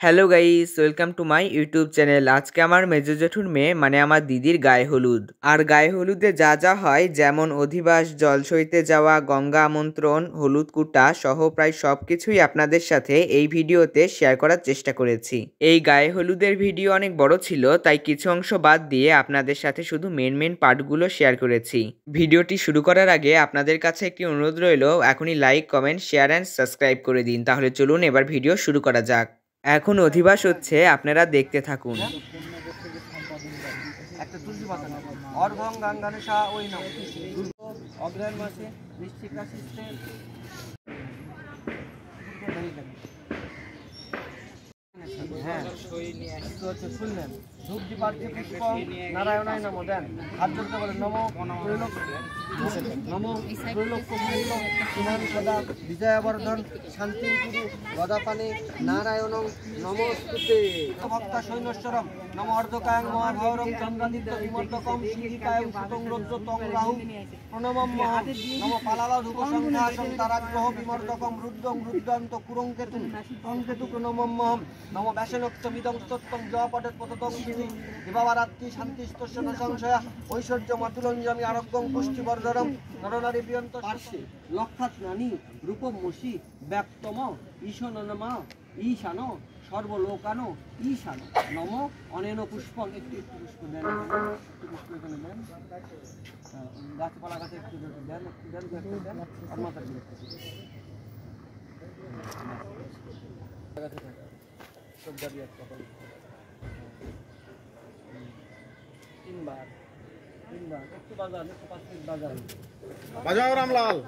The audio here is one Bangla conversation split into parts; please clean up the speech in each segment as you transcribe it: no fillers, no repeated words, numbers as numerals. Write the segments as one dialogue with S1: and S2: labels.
S1: Hello guys, welcome to my YouTube channel. আজকে আমার মেজো জেঠুর মেয়ে মানে আমার দিদির গায়ে হলুদ। আর গায়ে হলুদে যা যা হয়, যেমন অধিবাস, জল সইতে যাওয়া, গঙ্গা আমন্ত্রণ, হলুদ কুটা সহ প্রায় সব কিছুই আপনাদের সাথে এই ভিডিওতে শেয়ার করার চেষ্টা করেছি। এই গায়ে হলুদের ভিডিও অনেক বড় ছিল, তাই কিছু অংশ বাদ দিয়ে আপনাদের সাথে শুধু মেন পার্টগুলো শেয়ার করেছি। ভিডিওটি শুরু করার আগে আপনাদের কাছে একটি অনুরোধ রইল, এখনই like, comment, share and subscribe করে দিন। তাহলে চলুন এবার ভিডিও শুরু করা যাক। এখন অধিবাস হচ্ছে, আপনারা দেখতে থাকুন।
S2: অগ্রহায়ণ মাসে বৃশ্চিক রাশিতে শুনলেন ধূপটি পার্থে পুষ্প নারায়ণায় নম দেন আর্যকে বলেন নম নম সুমান সদা বিজয়াবর্ধন শান্তি গুরু গদাপানে নারায়ণ নমস্তুতে ভক্তা সৈন্যশ্বরম নম অর্ধকায়ং মহাভারম চন্দ্রাদিত্য বিমর্দকম সিংহিকায়ং সুতং রৌদ্র তং রাহু প্রণমম নম পালালা ধূপ সংখ্যাসং তারাগ্রহ বিমর্দকম রুদ্রং রুদ্রান্ত কুরংকেতু অঙ্কেতু প্রণমম নম ব্যাসনক্ত মিদং স্তোত্তং জপটের পততং শ্রী দিবাবারাত্রি শান্তিস্তস্য সংশয়া ঐশ্বর্য মাতুরঞ্জমি আরোগ্যং পুষ্টিবর্ধনম নরনারী প্রিয়ন্ত পার্শ্বে লক্ষাত্রাণী রূপমসি ব্যক্তম ঈশনমা ঈশান সর্বলোকানো ঈশান নম অনেন পুষ্পং একটি পুষ্প দেন পুষ্প এখানে দেন গাছপালা গাছে একটু দেন আর মাথার দিকে তিনবার একটু বাজান একটু 5 মিনিট বাজাও রামলাল।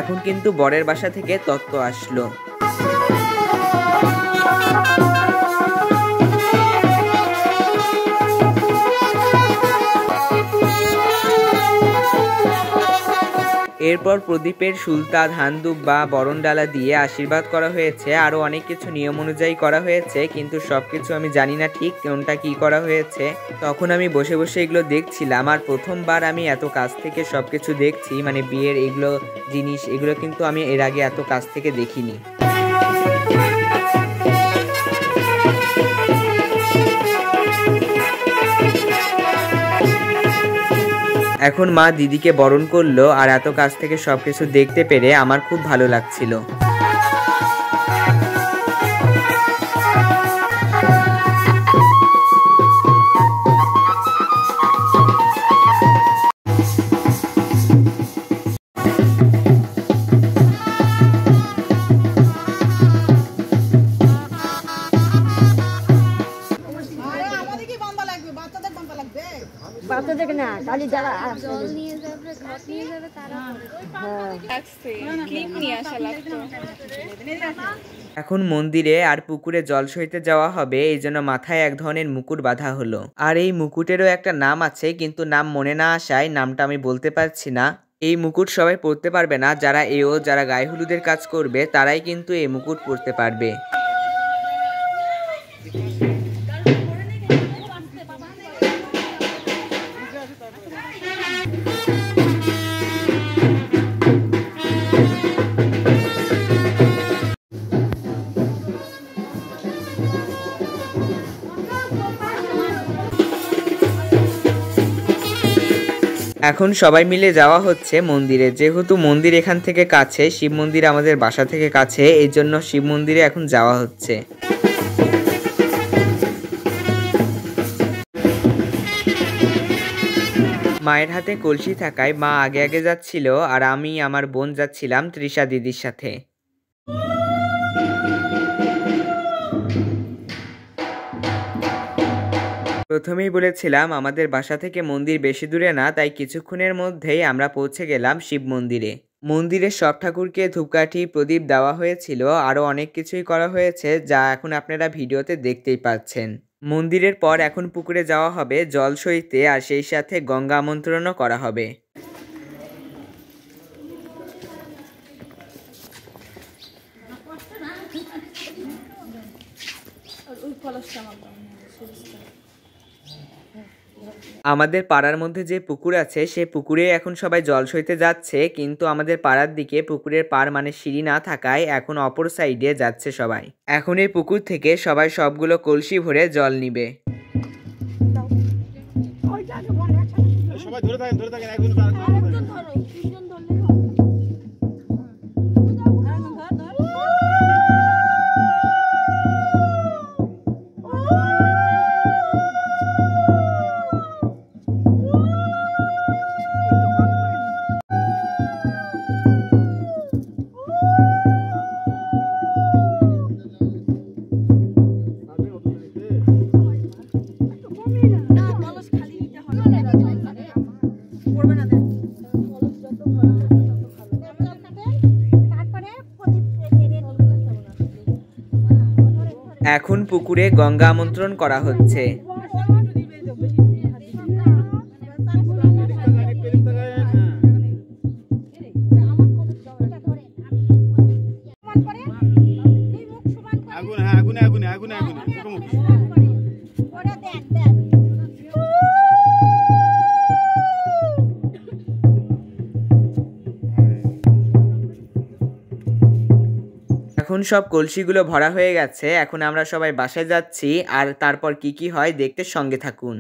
S1: এখন কিন্তু বরের বাসা থেকে তত্ত্ব আসলো। এরপর প্রদীপের সুলতা, ধানদুব বা বরণডালা দিয়ে আশীর্বাদ করা হয়েছে। আরও অনেক কিছু নিয়ম অনুযায়ী করা হয়েছে, কিন্তু সবকিছু আমি জানি না ঠিক কোনটা কি করা হয়েছে। তখন আমি বসে বসে এগুলো দেখছিলাম, আর প্রথমবার আমি এত কাছ থেকে সবকিছু দেখছি, মানে বিয়ের এগুলো জিনিস, এগুলো কিন্তু আমি এর আগে এত কাছ থেকে দেখিনি। এখন মা দিদিকে বরণ করলো, আর এত কাছ থেকে সবকিছু দেখতে পেরে আমার খুব ভালো লাগছিল।
S3: বাচ্চাদের না খালি যারা
S1: এখন মন্দিরে আর পুকুরে জল সইতে যাওয়া হবে, এই জন্য মাথায় এক ধরনের মুকুট বাঁধা হলো। আর এই মুকুটেরও একটা নাম আছে, কিন্তু নাম মনে না আসায় নামটা আমি বলতে পারছি না। এই মুকুট সবাই পরতে পারবে না, যারা গায়ে হলুদের কাজ করবে তারাই কিন্তু এই মুকুট পরতে পারবে। এখন সবাই মিলে যাওয়া হচ্ছে মন্দিরে। যেহেতু মন্দির এখান থেকে কাছে, শিব মন্দির আমাদের বাসা থেকে কাছে, এই জন্য শিব মন্দিরে এখন যাওয়া হচ্ছে। মায়ের হাতে কলসি থাকায় মা আগে আগে যাচ্ছিল আর আমি আমার বোন যাচ্ছিলাম তৃষা দিদির সাথে। প্রথমেই বলেছিলাম আমাদের বাসা থেকে মন্দির বেশি দূরে না, তাই কিছুক্ষণের মধ্যেই আমরা পৌঁছে গেলাম শিব মন্দিরে। মন্দিরের সব ঠাকুরকে ধূপকাঠি প্রদীপ দেওয়া হয়েছিল, আরও অনেক কিছুই করা হয়েছে যা এখন আপনারা ভিডিওতে দেখতেই পাচ্ছেন। মন্দিরের পর এখন পুকুরে যাওয়া হবে জল সইতে, আর সেই সাথে গঙ্গা আমন্ত্রণও করা হবে। আমাদের পাড়ার মধ্যে যে পুকুর আছে সে পুকুরে এখন সবাই জল সইতে যাচ্ছে, কিন্তু আমাদের পাড়ার দিকে পুকুরের পাড় মানে সিঁড়ি না থাকায় এখন অপর সাইডে যাচ্ছে সবাই। এখন এই পুকুর থেকে সবাই সবগুলো কলসি ভরে জল নিবে। এখন পুকুরে গঙ্গা আমন্ত্রণ করা হচ্ছে। এখন সব কলসিগুলো ভরা হয়ে গেছে, এখন আমরা সবাই বাসায় যাচ্ছি, আর তারপর কি কি হয় দেখতে সঙ্গে থাকুন।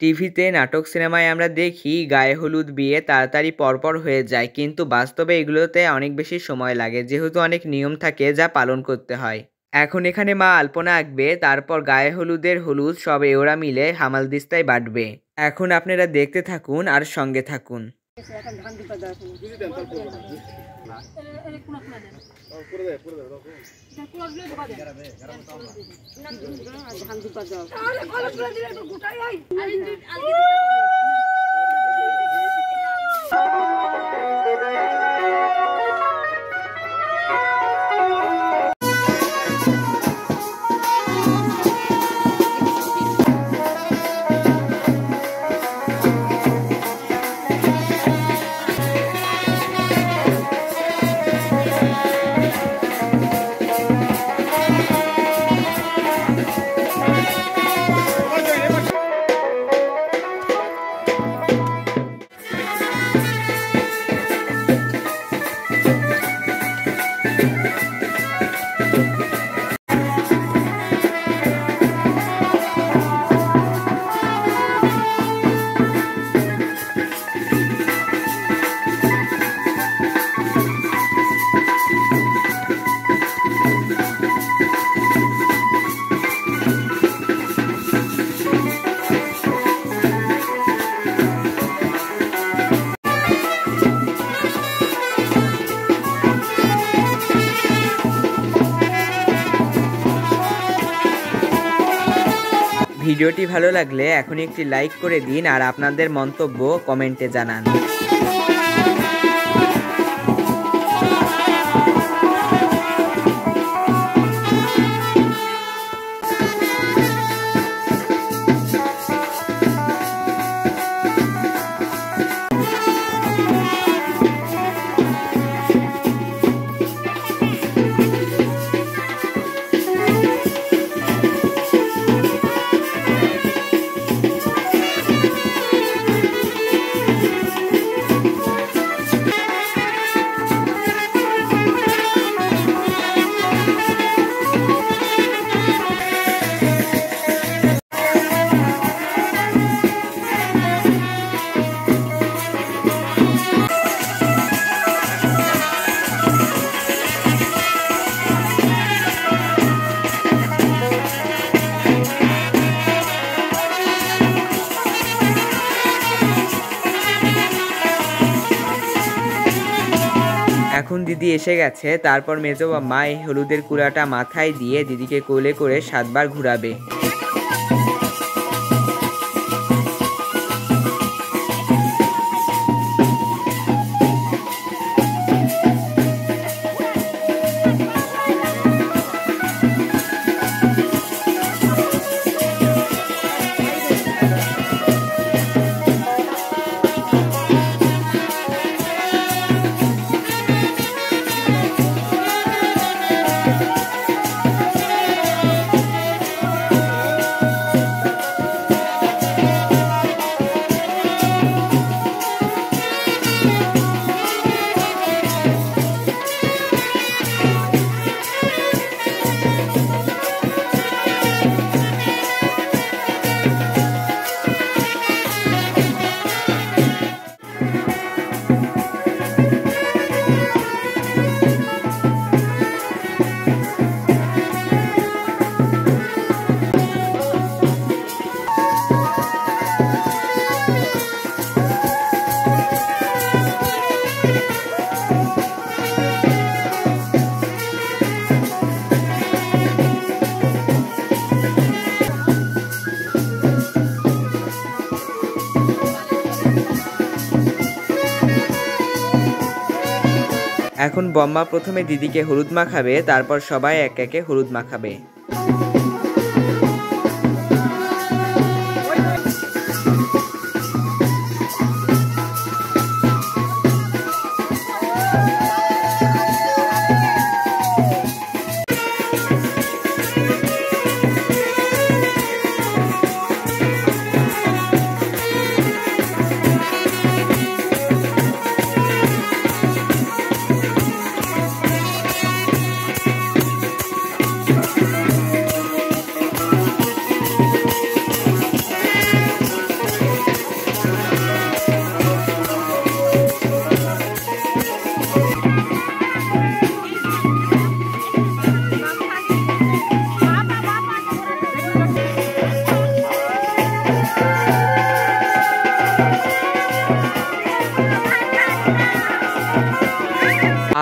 S1: টিভিতে নাটক সিনেমায় আমরা দেখি গায়ে হলুদ বিয়ে তাড়াতাড়ি পরপর হয়ে যায়, কিন্তু বাস্তবে এগুলোতে অনেক বেশি সময় লাগে, যেহেতু অনেক নিয়ম থাকে যা পালন করতে হয়। এখন এখানে মা আলপনা আঁকবে, তারপর গায়ে হলুদের হলুদ সব এওরা মিলে হামালদিস্তায় বাটবে। এখন আপনারা দেখতে থাকুন আর সঙ্গে থাকুন। ভিডিওটি ভালো লাগলে এখনই একটি লাইক করে দিন আর আপনাদের মন্তব্য কমেন্টে জানান। দিদি এসে গেছে। তারপর মেজো মা এই হলুদের কুড়াটা মাথায় দিয়ে দিদিকে কোলে করে 7 বার ঘুরাবে। এখন বম্মা প্রথমে দিদিকে হলুদ মাখাবে, তারপর সবাই এক একে হলুদ মাখাবে।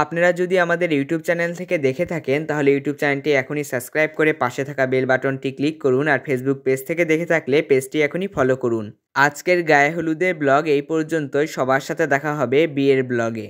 S1: আপনারা যদি আমাদের ইউটিউব চ্যানেল থেকে দেখে থাকেন তাহলে ইউটিউব চ্যানেলটি এখনই সাবস্ক্রাইব করে পাশে থাকা বেল বাটনটি ক্লিক করুন, আর ফেসবুক পেজ থেকে দেখে থাকলে পেজটি এখনই ফলো করুন। আজকের গায়ে হলুদের ব্লগ এই পর্যন্তই। সবার সাথে দেখা হবে বিয়ের ব্লগে।